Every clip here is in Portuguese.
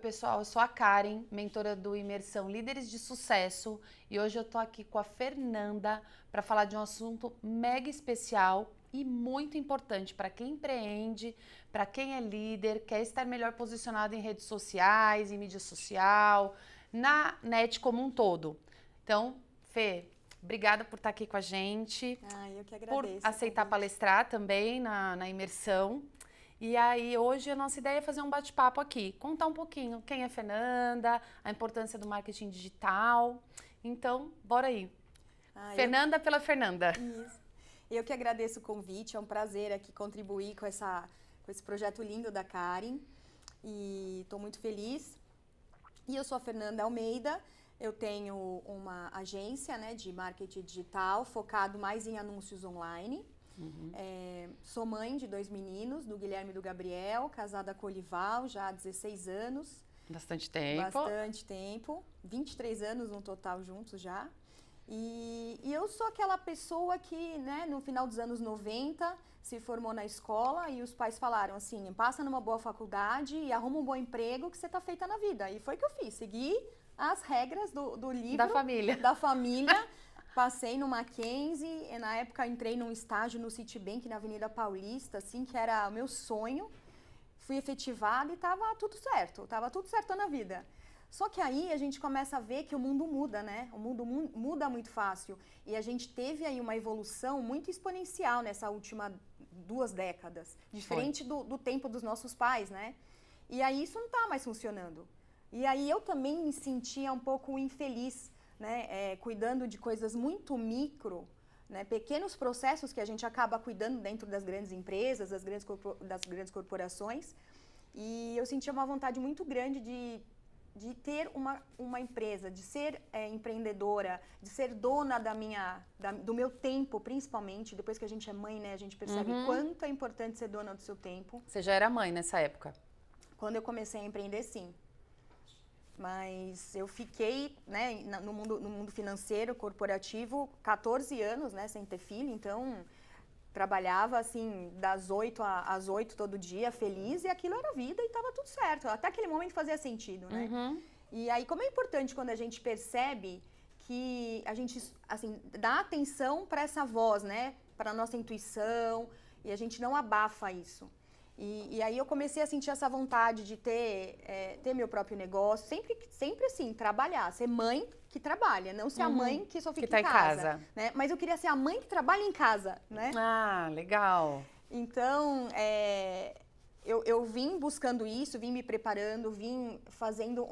pessoal, eu sou a Karen, mentora do Imersão Líderes de Sucesso, e hoje eu tô aqui com a Fernanda para falar de um assunto mega especial e muito importante para quem empreende, para quem é líder, quer estar melhor posicionado em redes sociais, em mídia social, na net como um todo. Então, Fê, obrigada por estar aqui com a gente, Eu que por agradeço. aceitar palestrar também na imersão. E aí, hoje, a nossa ideia é fazer um bate-papo aqui, contar um pouquinho quem é Fernanda, a importância do marketing digital. Então, bora aí. Fernanda pela Fernanda. Isso. Eu que agradeço o convite, é um prazer aqui contribuir com esse projeto lindo da Karen. E estou muito feliz. E eu sou a Fernanda Almeida, eu tenho uma agência, né, de marketing digital focado mais em anúncios online. Sou mãe de 2 meninos, do Guilherme e do Gabriel, casada com o Olival, já há 16 anos. Bastante tempo. Bastante tempo. 23 anos no total juntos já. E eu sou aquela pessoa que, né, no final dos anos 90, se formou na escola e os pais falaram assim, passa numa boa faculdade e arruma um bom emprego que você tá feita na vida. E foi o que eu fiz, segui as regras do livro. Da família. Da família. Passei no Mackenzie, e na época entrei num estágio no Citibank, na Avenida Paulista, assim, que era o meu sonho. Fui efetivada e tava tudo certo na vida. Só que aí a gente começa a ver que o mundo muda, né? O mundo muda muito fácil. E a gente teve aí uma evolução muito exponencial nessa última 2 décadas. Diferente do tempo dos nossos pais, né? E aí isso não tá mais funcionando. E aí eu também me sentia um pouco infeliz, né, cuidando de coisas muito micro, né, pequenos processos que a gente acaba cuidando dentro das grandes empresas, das grandes corporações. E eu sentia uma vontade muito grande de ter uma empresa, de ser empreendedora, de ser dona do meu tempo, principalmente. Depois que a gente é mãe, né, a gente percebe quanto é importante ser dona do seu tempo. Você já era mãe nessa época? Quando eu comecei a empreender, sim. Mas eu fiquei, né, no mundo financeiro, corporativo, 14 anos, né, sem ter filho. Então, trabalhava, assim, das 8 às 8 todo dia, feliz. E aquilo era vida e estava tudo certo. Até aquele momento fazia sentido, né? E aí, como é importante quando a gente percebe que a gente, assim, dá atenção para essa voz, né? Para a nossa intuição. E a gente não abafa isso. E aí eu comecei a sentir essa vontade de ter meu próprio negócio, sempre assim, trabalhar, ser mãe que trabalha, não ser a mãe que só fica tá em casa. Né? Mas eu queria ser a mãe que trabalha em casa, né? Ah, legal. Então, eu vim buscando isso, vim me preparando, vim fazendo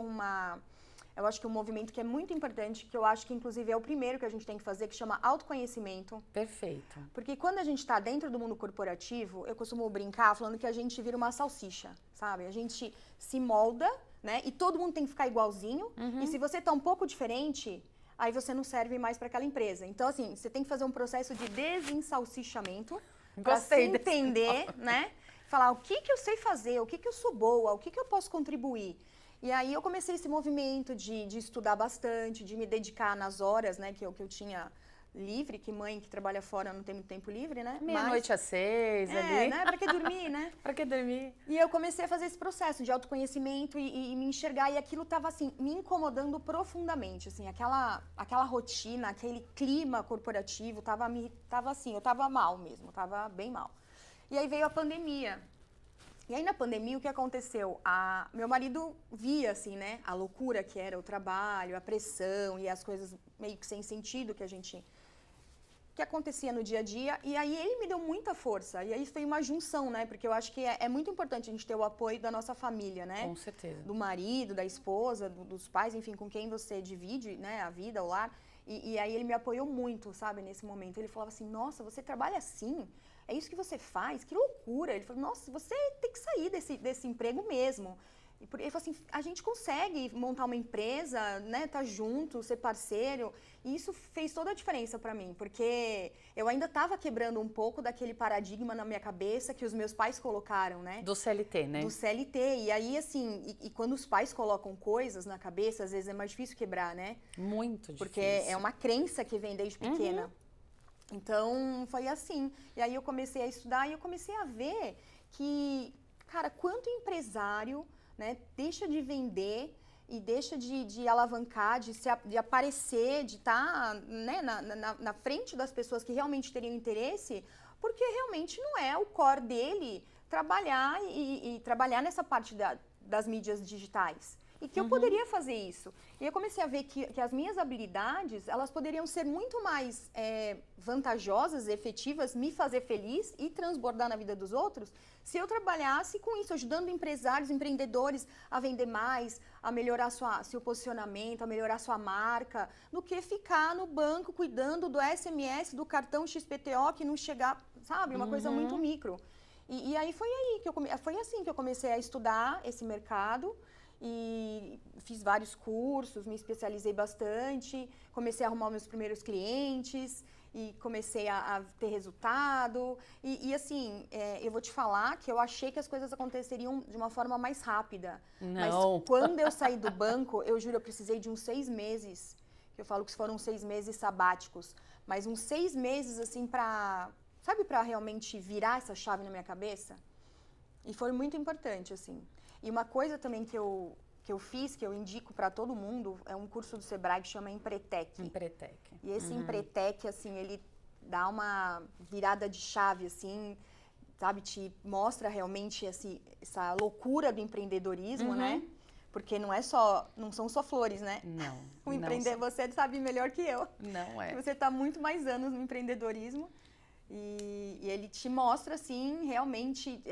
eu acho que um movimento que é muito importante, que eu acho que inclusive é o primeiro que a gente tem que fazer, que chama autoconhecimento. Perfeito. Porque quando a gente está dentro do mundo corporativo, eu costumo brincar falando que a gente vira uma salsicha, sabe? A gente se molda, né? E todo mundo tem que ficar igualzinho. E se você tá um pouco diferente, aí você não serve mais para aquela empresa. Então, assim, você tem que fazer um processo de desensalsichamento para se entender, né? Falar o que eu sei fazer, o que eu sou boa, o que eu posso contribuir. E aí eu comecei esse movimento de estudar bastante, de me dedicar nas horas, né, que eu tinha livre, que mãe que trabalha fora não tem muito tempo livre, né? Meia-noite às 6 ali. Né? Pra que dormir, né? Pra que dormir? E eu comecei a fazer esse processo de autoconhecimento e me enxergar, e aquilo tava, assim, me incomodando profundamente, assim, aquela rotina, aquele clima corporativo, tava assim, eu tava mal mesmo, tava bem mal. E aí veio a pandemia. E aí, na pandemia, o que aconteceu? Meu marido via, assim, né, a loucura que era o trabalho, a pressão e as coisas meio que sem sentido que acontecia no dia a dia. E aí, ele me deu muita força. E aí, foi uma junção, né? Porque eu acho que é muito importante a gente ter o apoio da nossa família, né? Com certeza. Do marido, da esposa, dos pais, enfim, com quem você divide, né, a vida, o lar. E aí, ele me apoiou muito, sabe, nesse momento. Ele falava assim, nossa, você trabalha assim? É isso que você faz? Que loucura! Ele falou, nossa, você tem que sair desse emprego mesmo. Ele falou assim, a gente consegue montar uma empresa, né, tá junto, ser parceiro. E isso fez toda a diferença para mim, porque eu ainda estava quebrando um pouco daquele paradigma na minha cabeça que os meus pais colocaram, né? Do CLT, né? Do CLT. E aí, assim, e quando os pais colocam coisas na cabeça, às vezes é mais difícil quebrar, né? Muito difícil. Porque é uma crença que vem desde pequena. Então, foi assim. E aí eu comecei a estudar e eu comecei a ver que, cara, quanto empresário, né? Deixa de vender e deixa de alavancar, de aparecer, de estar, né, na frente das pessoas que realmente teriam interesse, porque realmente não é o core dele trabalhar e trabalhar nessa parte das mídias digitais. E que eu poderia fazer isso. E eu comecei a ver que as minhas habilidades, elas poderiam ser muito mais vantajosas, efetivas, me fazer feliz e transbordar na vida dos outros, se eu trabalhasse com isso, ajudando empresários, empreendedores a vender mais, a melhorar seu posicionamento, a melhorar sua marca, do que ficar no banco cuidando do SMS, do cartão XPTO, que não chegar, sabe? Uma coisa muito micro. E aí foi assim que eu comecei a estudar esse mercado. E fiz vários cursos, me especializei bastante, comecei a arrumar meus primeiros clientes e comecei a ter resultado. E assim, eu vou te falar que eu achei que as coisas aconteceriam de uma forma mais rápida. Não. Mas quando eu saí do banco, eu juro, eu precisei de uns 6 meses. Eu falo que foram 6 meses sabáticos, mas uns 6 meses assim sabe, pra realmente virar essa chave na minha cabeça? E foi muito importante, assim. E uma coisa também que eu fiz, que eu indico para todo mundo, é um curso do Sebrae que chama Empretec. Empretec. E esse Empretec, assim, ele dá uma virada de chave, assim, sabe? Te mostra realmente essa loucura do empreendedorismo, né? Porque não são só flores, né? Não. O empreender, você sabe melhor que eu. Não é. Você está muito mais anos no empreendedorismo. E ele te mostra, assim, realmente,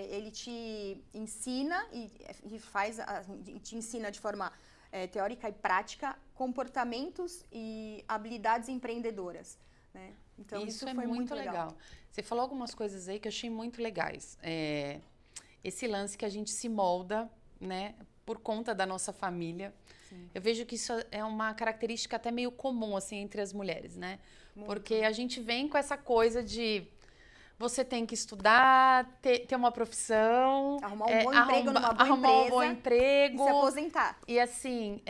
ele te ensina e te ensina de forma teórica e prática comportamentos e habilidades empreendedoras, né? Então, isso foi muito legal. Você falou algumas coisas aí que eu achei muito legais. Esse lance que a gente se molda, né, por conta da nossa família. Sim. Eu vejo que isso é uma característica até meio comum, assim, entre as mulheres, né? Muito. Porque a gente vem com essa coisa de você tem que estudar, ter uma profissão, arrumar um bom emprego numa boa arrumar empresa, um bom emprego e se aposentar. E assim,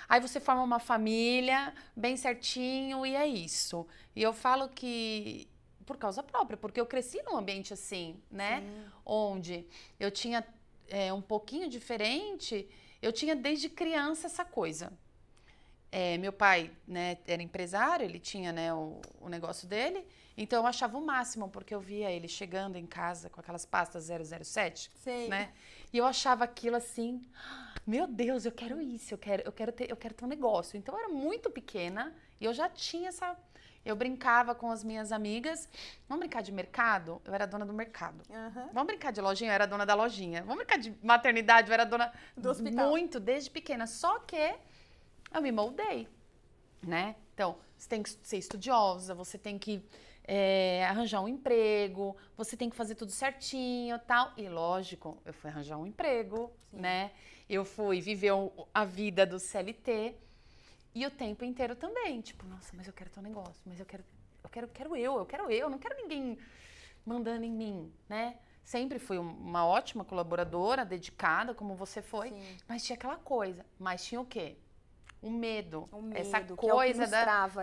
aí você forma uma família bem certinho e é isso. E eu falo que por causa própria, porque eu cresci num ambiente assim, né? Sim. Onde eu tinha um pouquinho diferente, eu tinha desde criança essa coisa. Meu pai, né, era empresário, ele tinha, né, o negócio dele, então eu achava o máximo, porque eu via ele chegando em casa com aquelas pastas 007, Sei. né? E eu achava aquilo assim, meu Deus, eu quero isso, eu quero ter um negócio. Então eu era muito pequena e eu já tinha eu brincava com as minhas amigas. Vamos brincar de mercado? Eu era dona do mercado. Vamos brincar de lojinha? Eu era dona da lojinha. Vamos brincar de maternidade? Eu era dona do hospital. Muito, desde pequena. Só que eu me moldei, né? Então, você tem que ser estudiosa, você tem que arranjar um emprego, você tem que fazer tudo certinho e tal. E lógico, eu fui arranjar um emprego, sim, né? Eu fui viver a vida do CLT e o tempo inteiro também. Tipo, nossa, mas eu quero ter um negócio, mas eu quero eu, não quero ninguém mandando em mim, né? Sempre fui uma ótima colaboradora, dedicada, como você foi, sim, mas tinha aquela coisa. Mas tinha o quê? O medo, essa coisa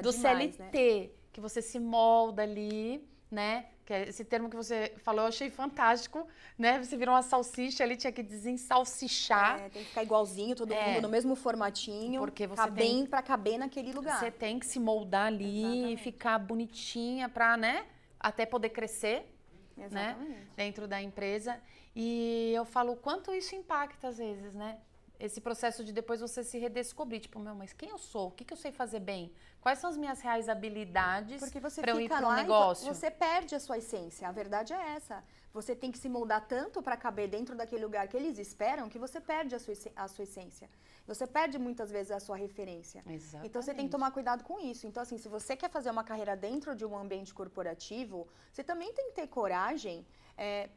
do demais, CLT, né? Que você se molda ali, né? Que é esse termo que você falou, eu achei fantástico, né? Você virou uma salsicha ali, tinha que desensalsichar. Tem que ficar igualzinho, todo mundo no mesmo formatinho, porque você pra caber naquele lugar. Você tem que se moldar ali, exatamente, ficar bonitinha pra, né? Até poder crescer, exatamente, né? Dentro da empresa. E eu falo o quanto isso impacta às vezes, né? Esse processo de depois você se redescobrir, tipo, mas quem eu sou? O que eu sei fazer bem? Quais são as minhas reais habilidades para eu ir para um negócio? Você perde a sua essência, a verdade é essa. Você tem que se moldar tanto para caber dentro daquele lugar que eles esperam que você perde a sua essência. Você perde muitas vezes a sua referência. Exatamente. Então você tem que tomar cuidado com isso. Então assim, se você quer fazer uma carreira dentro de um ambiente corporativo, você também tem que ter coragem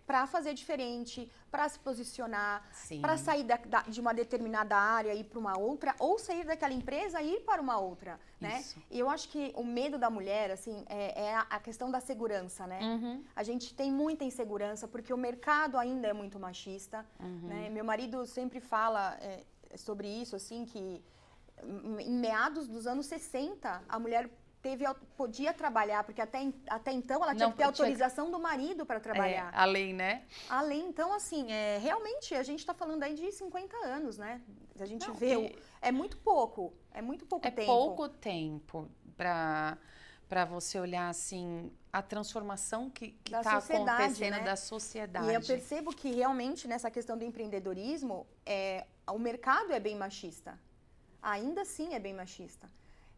para fazer diferente, para se posicionar, para sair de uma determinada área e ir para uma outra, ou sair daquela empresa e ir para uma outra, né? E eu acho que o medo da mulher, assim, é a questão da segurança, né? A gente tem muita insegurança porque o mercado ainda é muito machista, né? Meu marido sempre fala sobre isso, assim, que em meados dos anos 60, a mulher podia trabalhar, porque até então ela tinha Não, que ter autorização do marido para trabalhar. a lei, né? Além, então, assim, realmente, a gente está falando aí de 50 anos, né? A gente Não, vê, é muito pouco tempo. É pouco tempo para você olhar, assim, a transformação que Da está sociedade, acontecendo né? da sociedade. E eu percebo que realmente nessa questão do empreendedorismo, o mercado é bem machista. Ainda assim é bem machista.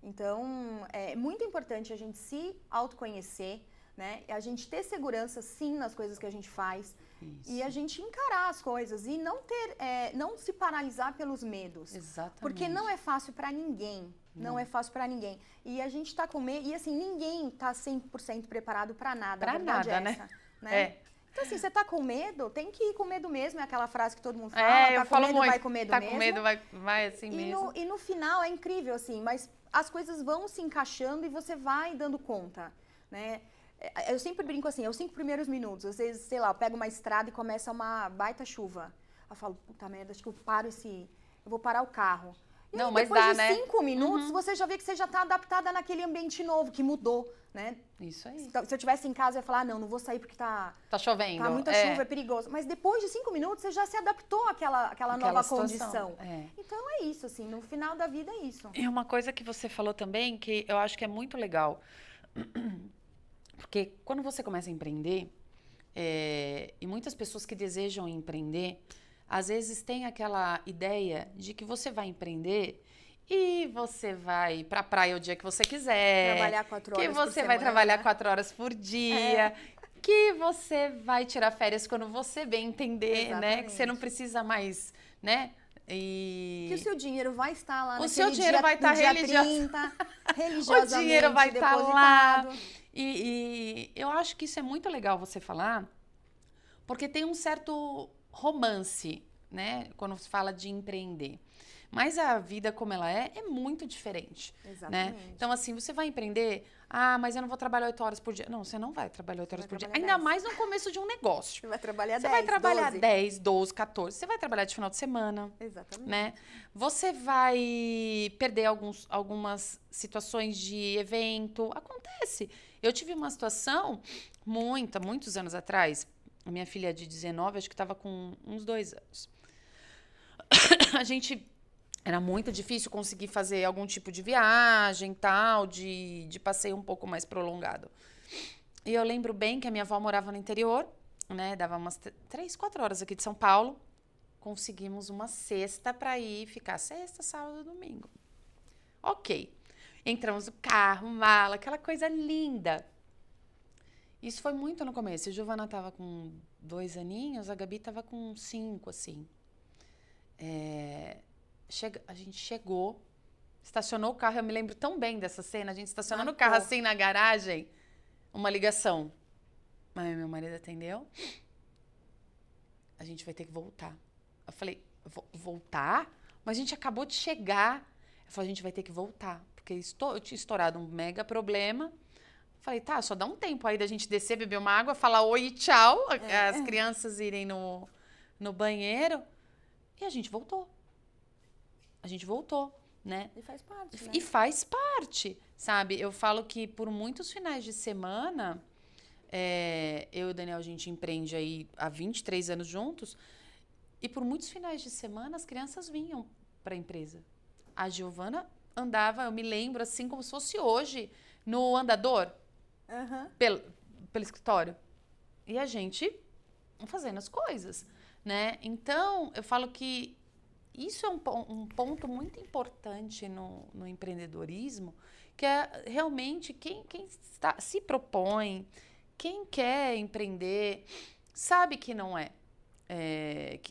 Então, é muito importante a gente se autoconhecer, né? A gente ter segurança, sim, nas coisas que a gente faz. Isso. E a gente encarar as coisas e não se paralisar pelos medos. Exatamente. Porque não é fácil para ninguém. Não é fácil para ninguém. E a gente tá com medo. E assim, ninguém tá 100% preparado para nada. Pra a verdade nada, é essa, né? É. Então, assim, você tá com medo, tem que ir com medo mesmo. É aquela frase que todo mundo fala. eu Tá com falo medo, muito. vai com medo Tá mesmo. com medo, vai assim mesmo. E no final é incrível, assim, mas as coisas vão se encaixando e você vai dando conta, né? Eu sempre brinco assim, é os 5 primeiros minutos. Às vezes, sei lá, eu pego uma estrada e começa uma baita chuva. Eu falo, puta merda, acho que eu vou parar o carro. E Não, aí, mas depois dá, de né? 5 minutos, você já vê que você já tá adaptada naquele ambiente novo, que mudou, né? Isso aí. Então, se eu estivesse em casa, eu ia falar, não vou sair porque tá Chovendo. muita chuva, é perigoso. Mas depois de 5 minutos, você já se adaptou àquela nova situação. condição. Então, é isso, assim, no final da vida é isso. E uma coisa que você falou também, que eu acho que é muito legal. Porque quando você começa a empreender, e muitas pessoas que desejam empreender, às vezes tem aquela ideia de que você vai empreender e você vai pra praia o dia que você quiser. Trabalhar 4 horas que por você vai semana. trabalhar 4 horas por dia. Que você vai tirar férias quando você bem entender, né? Que você não precisa mais, né? Que o seu dinheiro vai estar lá o seu dinheiro vai estar religiosamente o dinheiro vai estar lá. depositado. E eu acho que isso é muito legal você falar, porque tem um certo romance, né? Quando se fala de empreender. Mas a vida como ela é muito diferente. Exatamente. Né? Então, assim, você vai empreender, mas eu não vou trabalhar 8 horas por dia. Não, você não vai trabalhar 8 horas por dia. Ainda 10. mais no começo de um negócio. Você vai trabalhar 10, Você vai trabalhar 12. 10, 12, 14. Você vai trabalhar de final de semana. Exatamente. Né? Você vai perder algumas situações de evento. Acontece. Eu tive uma situação, muitos anos atrás, a minha filha de 19, acho que estava com uns 2 anos. Era muito difícil conseguir fazer algum tipo de viagem, tal, de passeio um pouco mais prolongado. E eu lembro bem que a minha avó morava no interior, né? Dava umas 3, 4 horas aqui de São Paulo. Conseguimos uma sexta para ir ficar sexta, sábado, domingo. Ok. Entramos no carro, mala, aquela coisa linda. Isso foi muito no começo. A Giovana tava com 2 aninhos, a Gabi tava com 5, assim. A gente chegou, estacionou o carro, eu me lembro tão bem dessa cena, a gente estacionando o carro assim na garagem, uma ligação. Aí meu marido atendeu, a gente vai ter que voltar. Eu falei, voltar? Mas a gente acabou de chegar. Eu falei, a gente vai ter que voltar, porque eu tinha estourado um mega problema. Eu falei, tá, só dá um tempo aí da gente descer, beber uma água, falar oi e tchau, as crianças irem no banheiro. E a gente voltou. Né? E faz parte, né? E faz parte, sabe? Eu falo que por muitos finais de semana, eu e o Daniel, a gente empreende aí há 23 anos juntos, e por muitos finais de semana as crianças vinham para a empresa. A Giovana andava, eu me lembro, assim como se fosse hoje, no andador, pelo escritório. E a gente fazendo as coisas, né? Então, eu falo que isso é um ponto muito importante no empreendedorismo, que é realmente quem se propõe, quem quer empreender, sabe que não é.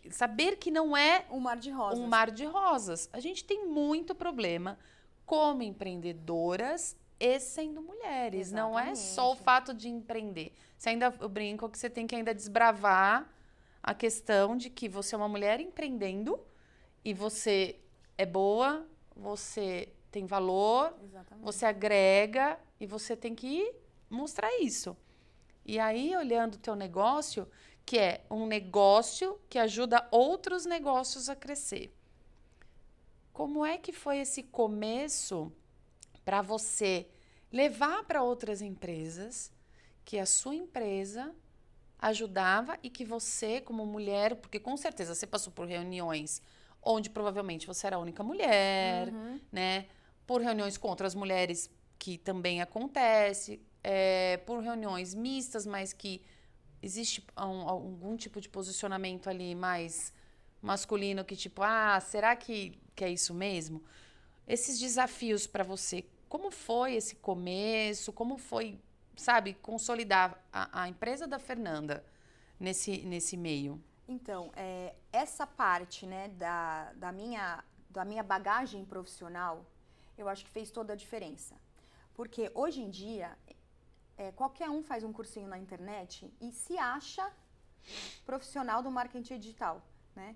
Saber que não é um mar de rosas. Um mar de rosas. A gente tem muito problema como empreendedoras e sendo mulheres. Exatamente. Não é só o fato de empreender. Eu brinco que você tem que ainda desbravar a questão de que você é uma mulher empreendendo e você é boa, você tem valor, Exatamente. você agrega e você tem que mostrar isso. E aí, olhando o teu negócio, que é um negócio que ajuda outros negócios a crescer. Como é que foi esse começo para você levar para outras empresas que a sua empresa ajudava e que você, como mulher, porque com certeza você passou por reuniões onde provavelmente você era a única mulher, né? Por reuniões com outras mulheres, que também acontece, por reuniões mistas, mas que existe algum tipo de posicionamento ali mais masculino, que tipo, será que é isso mesmo? Esses desafios para você, como foi esse começo? Como foi, sabe, consolidar a empresa da Fernanda nesse meio? Então, essa parte, né, da minha bagagem profissional, eu acho que fez toda a diferença. Porque hoje em dia, qualquer um faz um cursinho na internet e se acha profissional do marketing digital, né?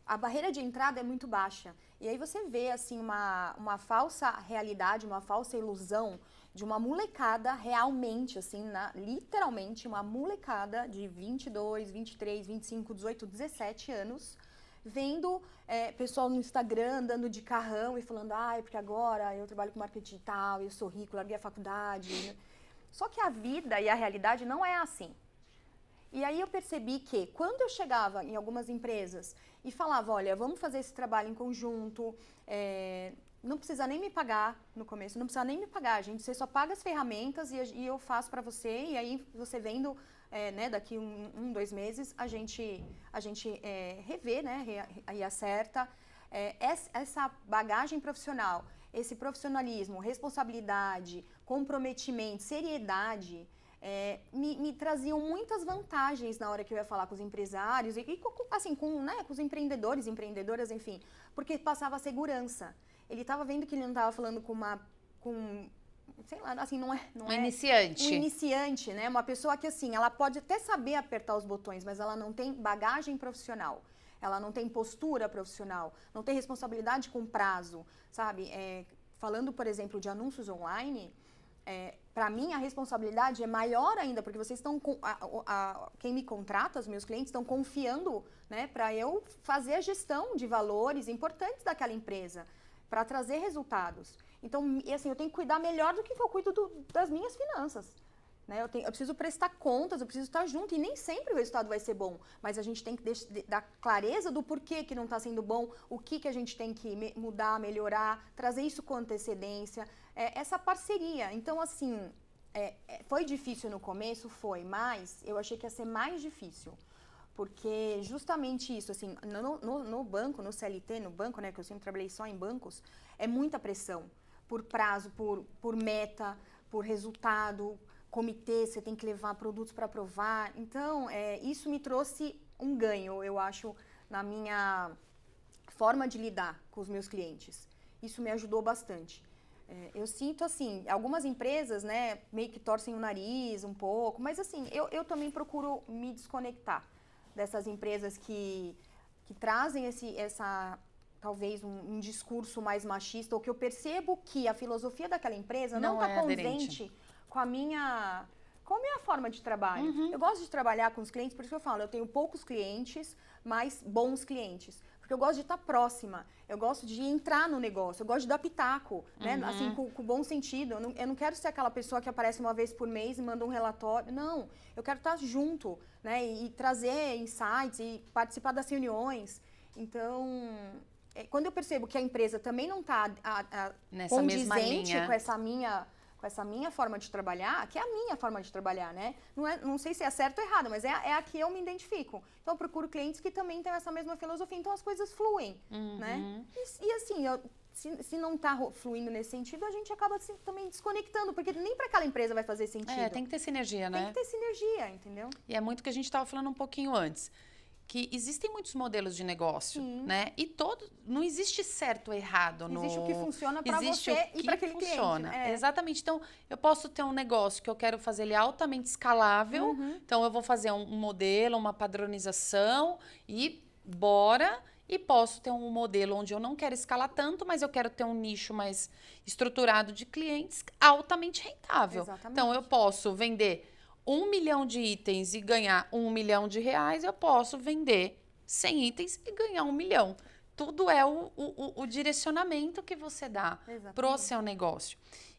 A barreira de entrada é muito baixa. E aí você vê, assim, uma falsa realidade, uma falsa ilusão de uma molecada realmente, assim, literalmente uma molecada de 22, 23, 25, 18, 17 anos, vendo pessoal no Instagram andando de carrão e falando, porque agora eu trabalho com marketing digital, eu sou rico, larguei a faculdade. Só que a vida e a realidade não é assim. E aí eu percebi que quando eu chegava em algumas empresas e falava, olha, vamos fazer esse trabalho em conjunto, não precisa nem me pagar no começo, não precisa nem me pagar, gente, você só paga as ferramentas e eu faço para você, e aí você vendo, né, daqui 2 meses, a gente revê, né, e acerta. Essa bagagem profissional, esse profissionalismo, responsabilidade, comprometimento, seriedade, me traziam muitas vantagens na hora que eu ia falar com os empresários e assim, com os empreendedores, empreendedoras, enfim, porque passava segurança. Ele estava vendo que ele não estava falando sei lá, assim, não é iniciante. Um iniciante, né? Uma pessoa que, assim, ela pode até saber apertar os botões, mas ela não tem bagagem profissional. Ela não tem postura profissional, não tem responsabilidade com prazo, sabe? Falando, por exemplo, de anúncios online, para mim a responsabilidade é maior ainda, porque vocês estão, quem me contrata, os meus clientes, estão confiando, né, para eu fazer a gestão de valores importantes daquela empresa, para trazer resultados. Então, assim, eu tenho que cuidar melhor do que eu cuido das minhas finanças. Né? Eu preciso prestar contas, eu preciso estar junto, e nem sempre o resultado vai ser bom, mas a gente tem que dar clareza do porquê que não está sendo bom, o que a gente tem que mudar, melhorar, trazer isso com antecedência, essa parceria. Então, assim, foi difícil no começo, mas eu achei que ia ser mais difícil, porque justamente isso, assim, no banco, no CLT, no banco, né, que eu sempre trabalhei só em bancos, é muita pressão, por prazo, por meta, por resultado, comitê, você tem que levar produtos para aprovar. Então, isso me trouxe um ganho, eu acho, na minha forma de lidar com os meus clientes. Isso me ajudou bastante. Eu sinto, assim, algumas empresas, né, meio que torcem o nariz um pouco, mas, assim, eu também procuro me desconectar dessas empresas que trazem talvez um discurso mais machista, ou que eu percebo que a filosofia daquela empresa não está conivente com a minha forma de trabalho. Eu gosto de trabalhar com os clientes, por isso que eu falo, eu tenho poucos clientes, mas bons clientes. Porque eu gosto de estar próxima, eu gosto de entrar no negócio, eu gosto de dar pitaco, né? Assim, com bom sentido. Eu não quero ser aquela pessoa que aparece uma vez por mês e manda um relatório. Não, eu quero estar junto, né? E trazer insights e participar das reuniões. Então, quando eu percebo que a empresa também não está condizente com essa minha forma de trabalhar, que é a minha forma de trabalhar, né? Não sei se é certo ou errado, mas é a que eu me identifico. Então, eu procuro clientes que também têm essa mesma filosofia, então as coisas fluem, né? E assim, se não está fluindo nesse sentido, a gente acaba também desconectando, porque nem para aquela empresa vai fazer sentido. Tem que ter sinergia, né? Tem que ter sinergia, entendeu? E é muito o que a gente estava falando um pouquinho antes. Que existem muitos modelos de negócio, né? E não existe certo ou errado. Existe o que funciona para você e para aquele cliente. Exatamente. Então, eu posso ter um negócio que eu quero fazer ele altamente escalável. Então, eu vou fazer um modelo, uma padronização e bora. E posso ter um modelo onde eu não quero escalar tanto, mas eu quero ter um nicho mais estruturado de clientes altamente rentável. Exatamente. Então, eu posso vender 1 milhão de itens e ganhar R$1 milhão, eu posso vender 100 itens e ganhar 1 milhão. Tudo é o direcionamento que você dá para o seu negócio.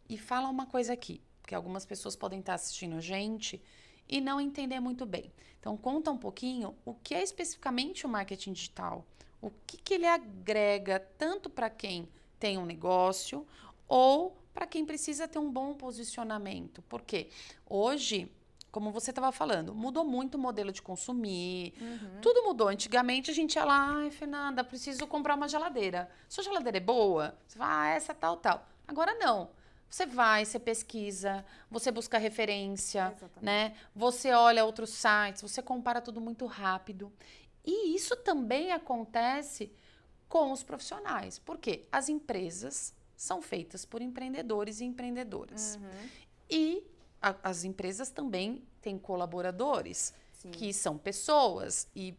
E fala uma coisa aqui, porque algumas pessoas podem estar assistindo a gente e não entender muito bem. Então, conta um pouquinho o que é especificamente o marketing digital. O que ele agrega tanto para quem tem um negócio ou para quem precisa ter um bom posicionamento. Porque hoje, como você estava falando, mudou muito o modelo de consumir, tudo mudou. Antigamente a gente ia lá, ai, Fernanda, preciso comprar uma geladeira. Sua geladeira é boa? Você fala, essa tal, tal. Agora não. Você vai, você pesquisa, você busca referência, né? Você olha outros sites, você compara tudo muito rápido. E isso também acontece com os profissionais. Por quê? As empresas são feitas por empreendedores e empreendedoras. E as empresas também têm colaboradores, que são pessoas, e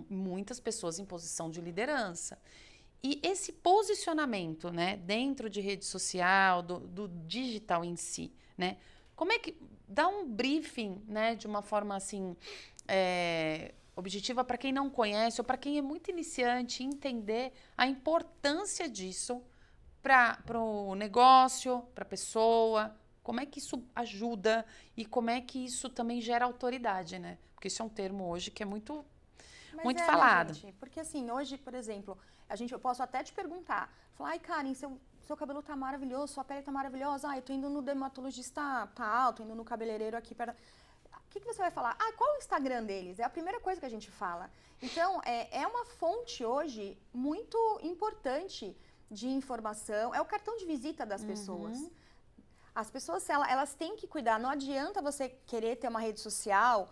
muitas pessoas em posição de liderança. E esse posicionamento, né, dentro de rede social, do digital em si, né? Como é que dá um briefing, né, de uma forma assim objetiva para quem não conhece ou para quem é muito iniciante entender a importância disso para o negócio, para a pessoa, como é que isso ajuda e como é que isso também gera autoridade, né? Porque isso é um termo hoje que é muito falado. Né, gente? Porque assim, hoje, por exemplo, eu posso até te perguntar, falar, ai, Karen, seu cabelo tá maravilhoso, sua pele tá maravilhosa, eu tô indo no dermatologista tal, tô indo no cabeleireiro aqui perto. O que você vai falar? Ah, qual o Instagram deles? É a primeira coisa que a gente fala. Então, é uma fonte hoje muito importante de informação, é o cartão de visita das pessoas. As pessoas, elas têm que cuidar. Não adianta você querer ter uma rede social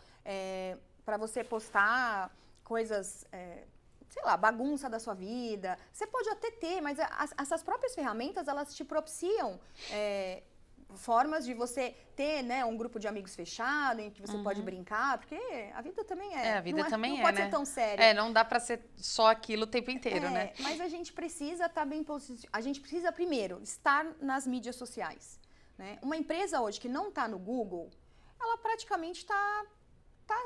para você postar coisas, sei lá, bagunça da sua vida. Você pode até ter, mas essas próprias ferramentas, elas te propiciam formas de você ter, né, um grupo de amigos fechado, em que você pode brincar, porque a vida também a vida também não pode né? ser tão séria. Não dá para ser só aquilo o tempo inteiro, né? Mas a gente precisa estar bem posicionado. A gente precisa, primeiro, estar nas mídias sociais. Né? Uma empresa hoje que não está no Google, ela praticamente está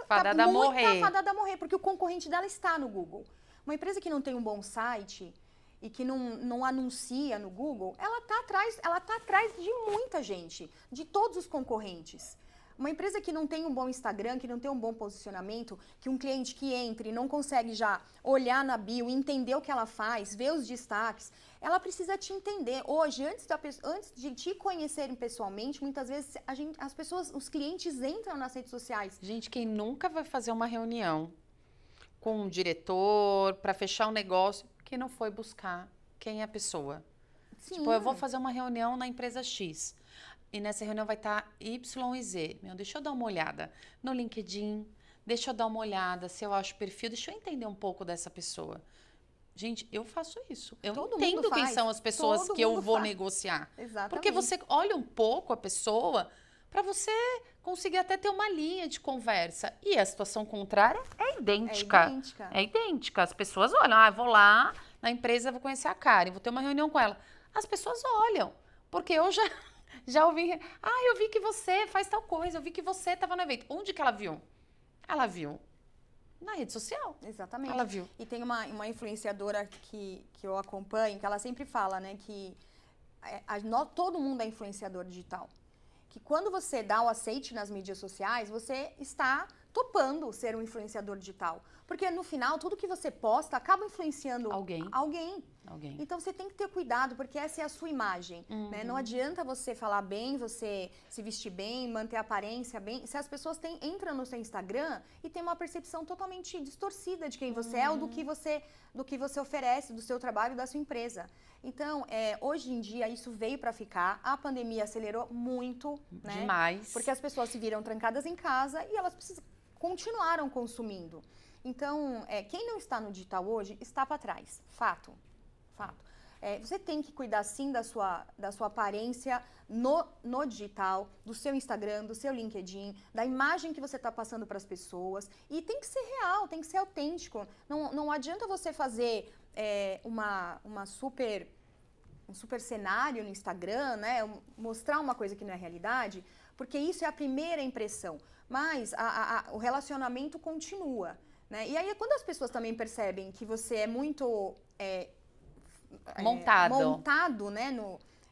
fadada a morrer. Fadada a morrer, porque o concorrente dela está no Google. Uma empresa que não tem um bom site e que não anuncia no Google, ela está atrás de muita gente, de todos os concorrentes. Uma empresa que não tem um bom Instagram, que não tem um bom posicionamento, que um cliente que entre e não consegue já olhar na bio, entender o que ela faz, ver os destaques, ela precisa te entender. Hoje, antes de te conhecerem pessoalmente, muitas vezes as pessoas, os clientes entram nas redes sociais. Gente, quem nunca vai fazer uma reunião com um diretor para fechar um negócio que não foi buscar quem é a pessoa? Sim. Tipo, eu vou fazer uma reunião na empresa X. E nessa reunião vai estar Y e Z. Deixa eu dar uma olhada no LinkedIn, deixa eu dar uma olhada se eu acho perfil, deixa eu entender um pouco dessa pessoa. Gente, eu faço isso. Eu entendo quem são as pessoas que eu vou negociar. Exatamente. Porque você olha um pouco a pessoa para você conseguir até ter uma linha de conversa. E a situação contrária é idêntica. É idêntica. As pessoas olham, eu vou lá na empresa, vou conhecer a Karen, vou ter uma reunião com ela. As pessoas olham, porque eu já ouvi, eu vi que você faz tal coisa, eu vi que você estava no evento. Onde que ela viu? Ela viu na rede social. Exatamente. Ela viu. E tem uma influenciadora que eu acompanho, que ela sempre fala, né, que todo mundo é influenciador digital. Que quando você dá o aceite nas mídias sociais, você está topando ser um influenciador digital. Porque no final, tudo que você posta acaba influenciando alguém. Então você tem que ter cuidado, porque essa é a sua imagem. Né? Não adianta você falar bem, você se vestir bem, manter a aparência bem, se as pessoas entram no seu Instagram e tem uma percepção totalmente distorcida de quem você é ou do que você oferece, do seu trabalho, da sua empresa. Então, hoje em dia, isso veio para ficar. A pandemia acelerou muito, né? Demais. Porque as pessoas se viram trancadas em casa e elas continuaram consumindo. Então, quem não está no digital hoje está para trás. Fato. Você tem que cuidar, sim, da sua aparência no digital, do seu Instagram, do seu LinkedIn, da imagem que você está passando para as pessoas. E tem que ser real, tem que ser autêntico. Não adianta você fazer um super cenário no Instagram, né? Mostrar uma coisa que não é realidade, porque isso é a primeira impressão. Mas o relacionamento continua. Né? E aí, quando as pessoas também percebem que você é muito... montado, né,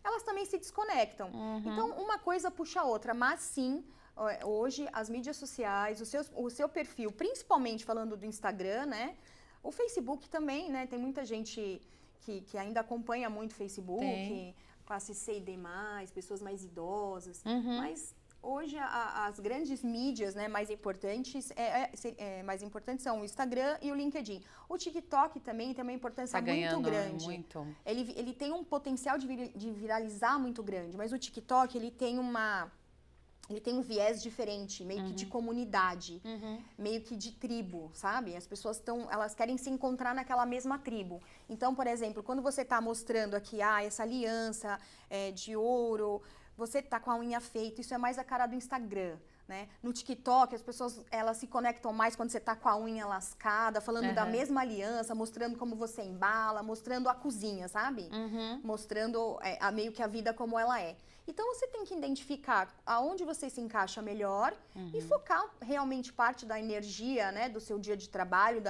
elas também se desconectam. Então, uma coisa puxa a outra, mas sim, hoje as mídias sociais, o seu perfil, principalmente falando do Instagram, né? O Facebook também, né? Tem muita gente que ainda acompanha muito o Facebook, classe C e D+, pessoas mais idosas, mas hoje as grandes mídias, né, mais importantes são o Instagram e o LinkedIn. O TikTok também tem uma importância muito grande. Muito. Ele tem um potencial de viralizar muito grande, mas o TikTok ele tem um viés diferente, meio que de comunidade, meio que de tribo, sabe? As pessoas elas querem se encontrar naquela mesma tribo. Então, por exemplo, quando você está mostrando aqui, essa aliança de ouro, você tá com a unha feita, isso é mais a cara do Instagram, né? No TikTok, as pessoas, elas se conectam mais quando você tá com a unha lascada, falando da mesma aliança, mostrando como você embala, mostrando a cozinha, sabe? Mostrando meio que a vida como ela é. Então, você tem que identificar aonde você se encaixa melhor e focar realmente parte da energia, né, do seu dia de trabalho,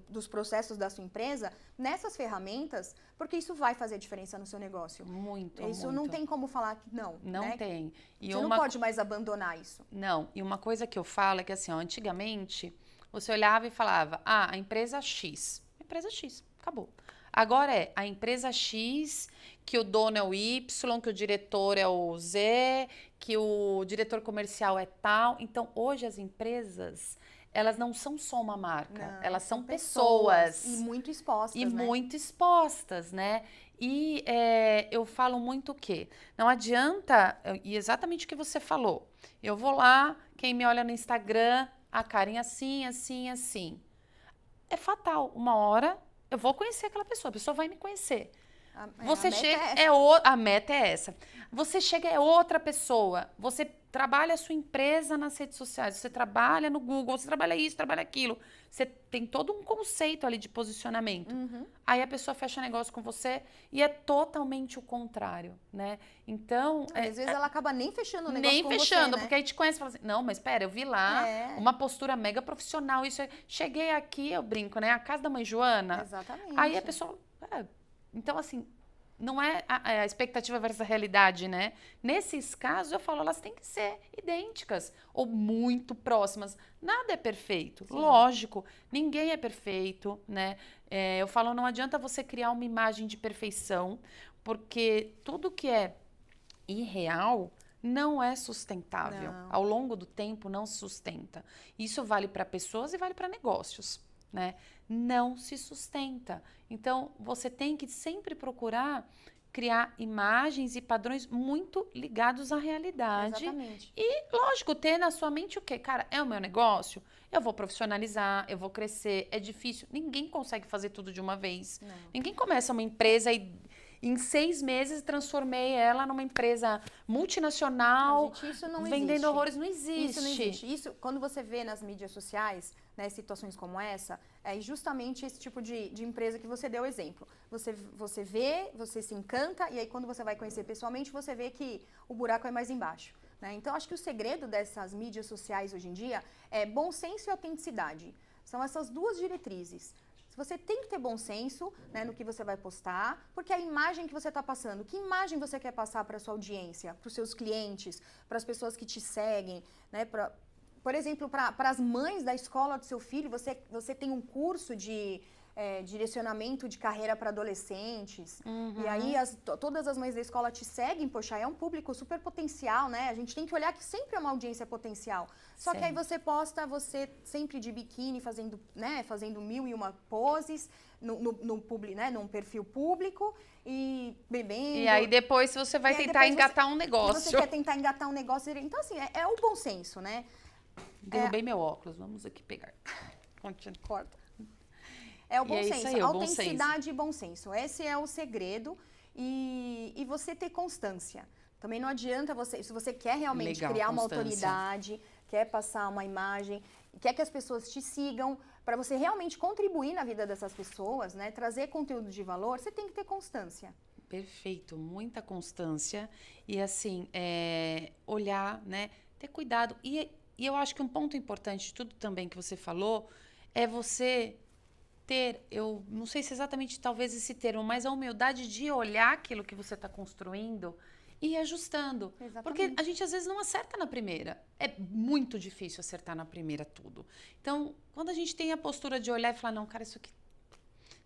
dos processos da sua empresa, nessas ferramentas, porque isso vai fazer diferença no seu negócio. Isso não tem como falar que não. Não, né? Tem. E você não pode mais abandonar isso. Não. E uma coisa que eu falo é que, assim, antigamente, você olhava e falava, a empresa X. Empresa X. Acabou. Agora a empresa X, que o dono é o Y, que o diretor é o Z, que o diretor comercial é tal. Então, hoje as empresas, elas não são só uma marca, elas são pessoas. E muito expostas, né? Muito expostas, né? E eu falo muito o quê? Não adianta, e exatamente o que você falou, eu vou lá, quem me olha no Instagram, a Karen assim, assim, assim. É fatal, uma hora eu vou conhecer aquela pessoa, a pessoa vai me conhecer. Você chega, a meta é essa. Você chega, é outra pessoa. Você trabalha a sua empresa nas redes sociais, você trabalha no Google, você trabalha isso, trabalha aquilo. Você tem todo um conceito ali de posicionamento. Aí a pessoa fecha negócio com você e é totalmente o contrário, né? Então... às vezes ela acaba nem fechando o negócio com você, Nem fechando, porque aí te conhece e fala assim, não, mas pera, eu vi lá uma postura mega profissional, cheguei aqui, eu brinco, né? A casa da mãe Joana. Exatamente. Aí a pessoa... então, assim, não é a expectativa versus a realidade, né? Nesses casos, eu falo, elas têm que ser idênticas ou muito próximas. Nada é perfeito, lógico, ninguém é perfeito, né? Eu falo, não adianta você criar uma imagem de perfeição, porque tudo que é irreal não é sustentável. Não. Ao longo do tempo, não se sustenta. Isso vale para pessoas e vale para negócios, né? Não se sustenta. Então, você tem que sempre procurar criar imagens e padrões muito ligados à realidade. Exatamente. E, lógico, ter na sua mente o quê? Cara, é o meu negócio? Eu vou profissionalizar, eu vou crescer. É difícil. Ninguém consegue fazer tudo de uma vez. Não. Ninguém começa uma empresa e em 6 meses transformei ela numa empresa multinacional, não, gente, isso não vendendo existe. Horrores. Não existe. Isso não existe. Isso, quando você vê nas mídias sociais, né, situações como essa, é justamente esse tipo de empresa que você deu exemplo. Você vê, você se encanta, e aí quando você vai conhecer pessoalmente, você vê que o buraco é mais embaixo. Né? Então, acho que o segredo dessas mídias sociais hoje em dia é bom senso e autenticidade. São essas duas diretrizes. Você tem que ter bom senso, né, no que você vai postar, porque a imagem que você está passando, que imagem você quer passar para a sua audiência, para os seus clientes, para as pessoas que te seguem, né, por exemplo, para as mães da escola do seu filho, você tem um curso de direcionamento de carreira para adolescentes, e aí todas as mães da escola te seguem, poxa, é um público super potencial, né? A gente tem que olhar que sempre é uma audiência potencial. Só que aí você posta você sempre de biquíni, fazendo 1001 poses num perfil público e bebendo. E aí depois você vai tentar engatar um negócio. Você quer tentar engatar um negócio. Então, assim, é o bom senso, né? Derrubei meu óculos, vamos aqui pegar. Continua. Corta. É o bom senso, aí, autenticidade e bom senso. Esse é o segredo. E você ter constância. Também não adianta se você quer realmente criar uma autoridade, quer passar uma imagem, quer que as pessoas te sigam, para você realmente contribuir na vida dessas pessoas, né? Trazer conteúdo de valor, você tem que ter constância. Perfeito, muita constância. E assim, olhar, né? Ter cuidado. E eu acho que um ponto importante de tudo também que você falou é você ter, eu não sei se exatamente talvez esse termo, mas a humildade de olhar aquilo que você está construindo e ir ajustando. Exatamente. Porque a gente às vezes não acerta na primeira. É muito difícil acertar na primeira tudo. Então, quando a gente tem a postura de olhar e falar, não, cara, isso aqui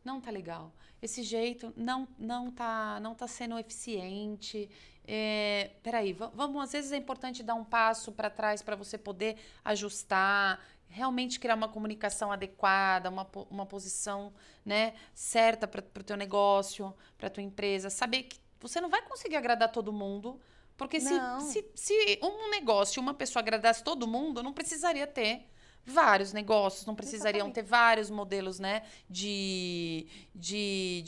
não tá legal. Esse jeito não tá sendo eficiente. Peraí, vamos, às vezes é importante dar um passo para trás para você poder ajustar, realmente criar uma comunicação adequada, uma posição, né, certa para o teu negócio, para tua empresa. Saber que você não vai conseguir agradar todo mundo, porque se um negócio, uma pessoa agradasse todo mundo, não precisaria ter vários negócios, não precisariam ter vários modelos, né, de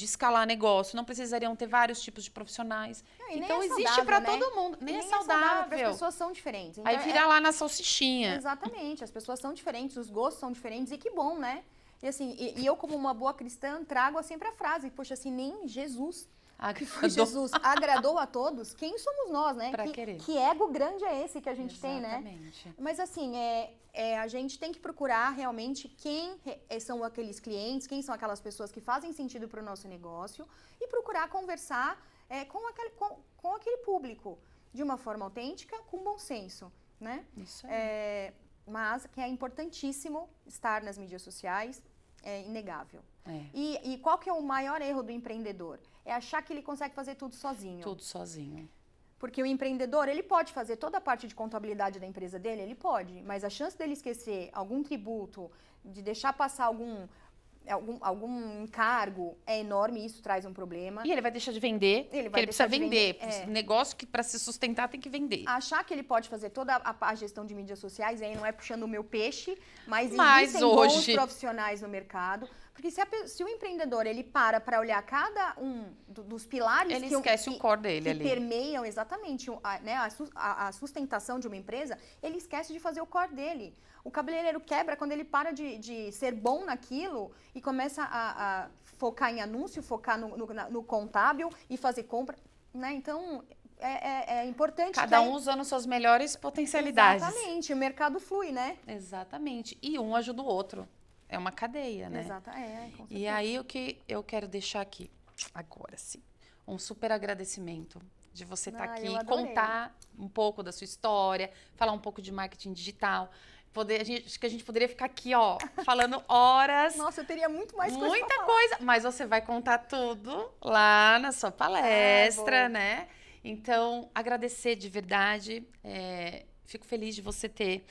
escalar negócio, não precisariam ter vários tipos de profissionais. Então existe para todo mundo, nem é saudável. Porque as pessoas são diferentes. Então, aí vira lá na salsichinha. Exatamente, as pessoas são diferentes, os gostos são diferentes e que bom, né? E assim, eu como uma boa cristã trago sempre a frase, poxa, assim, nem Jesus agradou a todos, quem somos nós, né? Que ego grande é esse que a gente tem, né? Mas assim, a gente tem que procurar realmente quem são aqueles clientes, quem são aquelas pessoas que fazem sentido para o nosso negócio e procurar conversar com aquele público de uma forma autêntica, com bom senso, né? Isso aí. Mas que é importantíssimo estar nas mídias sociais, é inegável. E qual que é o maior erro do empreendedor? É achar que ele consegue fazer tudo sozinho. Tudo sozinho. Porque o empreendedor, ele pode fazer toda a parte de contabilidade da empresa dele, ele pode, mas a chance dele esquecer algum tributo, de deixar passar algum encargo é enorme e isso traz um problema. E ele vai deixar de vender, ele precisa vender. Negócio que para se sustentar tem que vender. Achar que ele pode fazer toda a gestão de mídias sociais, aí não é puxando o meu peixe, mas existem bons profissionais no mercado. Porque se o empreendedor ele para olhar cada um dos pilares ele esquece o core dele que permeiam exatamente a sustentação de uma empresa, ele esquece de fazer o core dele. O cabeleireiro quebra quando ele para de ser bom naquilo e começa a focar em anúncio, focar no contábil e fazer compra, né? Então, é importante... Cada um usando suas melhores potencialidades. Exatamente, o mercado flui, né? Exatamente, e um ajuda o outro. É uma cadeia, né? Exatamente. Com certeza. E aí, o que eu quero deixar aqui, agora sim, um super agradecimento de você estar aqui, contar um pouco da sua história, falar um pouco de marketing digital. Acho que a gente poderia ficar aqui, ó, falando horas. Nossa, eu teria muito mais coisa. Muita coisa, mas você vai contar tudo lá na sua palestra, né? Então, agradecer de verdade. Fico feliz de você ter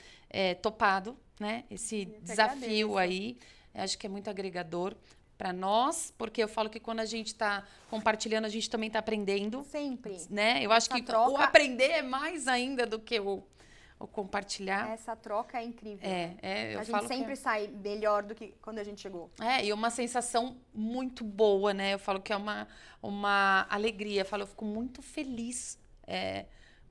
topado, né? Esse desafio aí. Acho que é muito agregador para nós, porque eu falo que quando a gente está compartilhando, a gente também está aprendendo. Sempre. Né? Eu acho que o aprender é mais ainda do que o compartilhar. Essa troca é incrível. A gente sempre sai melhor do que quando a gente chegou. E uma sensação muito boa, né? Eu falo que é uma alegria. Eu fico muito feliz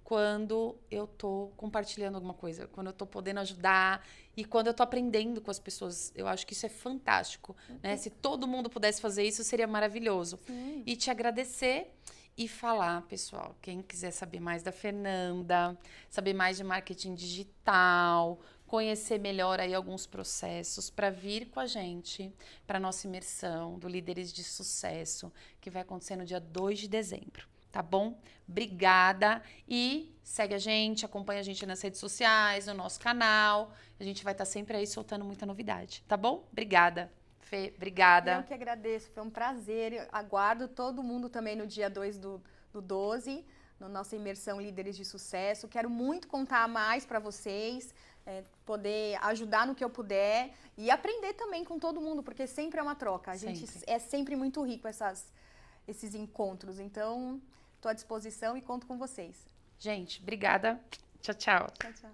quando eu tô compartilhando alguma coisa, quando eu tô podendo ajudar e quando eu tô aprendendo com as pessoas. Eu acho que isso é fantástico, né? Se todo mundo pudesse fazer isso, seria maravilhoso. Sim. E te agradecer e falar, pessoal, quem quiser saber mais da Fernanda, saber mais de marketing digital, conhecer melhor aí alguns processos para vir com a gente para nossa imersão do Líderes de Sucesso, que vai acontecer no dia 2 de dezembro. Tá bom? Obrigada e segue a gente, acompanha a gente nas redes sociais, no nosso canal. A gente vai estar sempre aí soltando muita novidade, tá bom? Obrigada, Fê, obrigada. Eu que agradeço, foi um prazer. Eu aguardo todo mundo também no dia 2 do 12, na nossa imersão Líderes de Sucesso. Quero muito contar mais para vocês, poder ajudar no que eu puder e aprender também com todo mundo, porque sempre é uma troca. É sempre muito rico esses encontros. Então, estou à disposição e conto com vocês. Gente, obrigada. Tchau, tchau. Tchau, tchau.